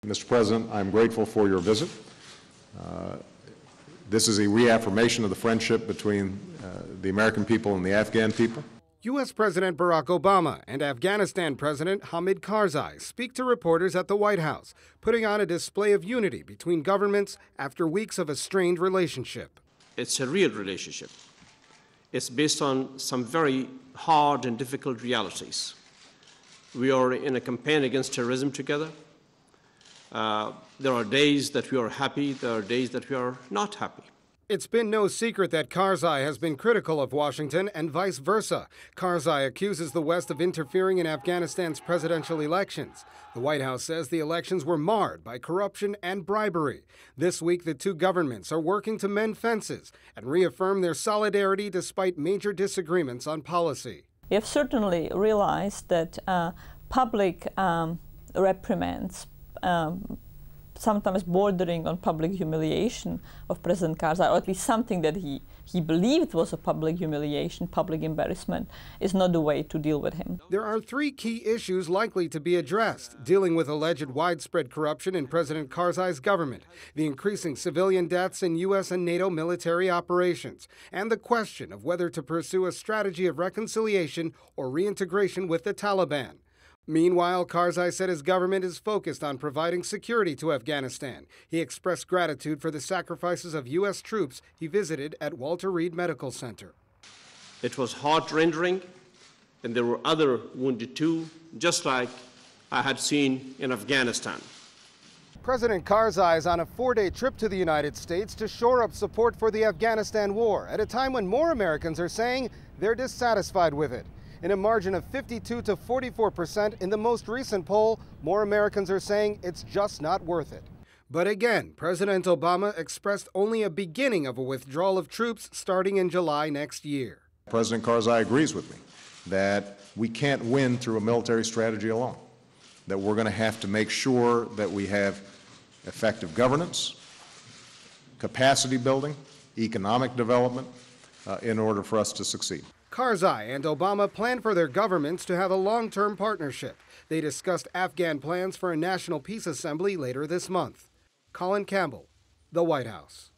Mr. President, I'm grateful for your visit. This is a reaffirmation of the friendship between the American people and the Afghan people. U.S. President Barack Obama and Afghanistan President Hamid Karzai speak to reporters at the White House, putting on a display of unity between governments after weeks of a strained relationship. It's a real relationship. It's based on some very hard and difficult realities. We are in a campaign against terrorism together. There are days that we are happy, there are days that we are not happy. It's been no secret that Karzai has been critical of Washington and vice versa. Karzai accuses the West of interfering in Afghanistan's presidential elections. The White House says the elections were marred by corruption and bribery. This week, the two governments are working to mend fences and reaffirm their solidarity despite major disagreements on policy. We have certainly realized that public reprimands, sometimes bordering on public humiliation of President Karzai, or at least something that he believed was a public humiliation, public embarrassment, is not the way to deal with him. There are three key issues likely to be addressed: dealing with alleged widespread corruption in President Karzai's government, the increasing civilian deaths in U.S. and NATO military operations, and the question of whether to pursue a strategy of reconciliation or reintegration with the Taliban. Meanwhile, Karzai said his government is focused on providing security to Afghanistan. He expressed gratitude for the sacrifices of U.S. troops he visited at Walter Reed Medical Center. It was heart-rending, and there were other wounded too, just like I had seen in Afghanistan. President Karzai is on a 4-day trip to the United States to shore up support for the Afghanistan war at a time when more Americans are saying they're dissatisfied with it. In a margin of 52 to 44% in the most recent poll, more Americans are saying it's just not worth it. But again, President Obama expressed only a beginning of a withdrawal of troops starting in July next year. President Karzai agrees with me that we can't win through a military strategy alone, that we're going to have to make sure that we have effective governance, capacity building, economic development in order for us to succeed. Karzai and Obama plan for their governments to have a long-term partnership. They discussed Afghan plans for a national peace assembly later this month. Colin, Campbell, the White House.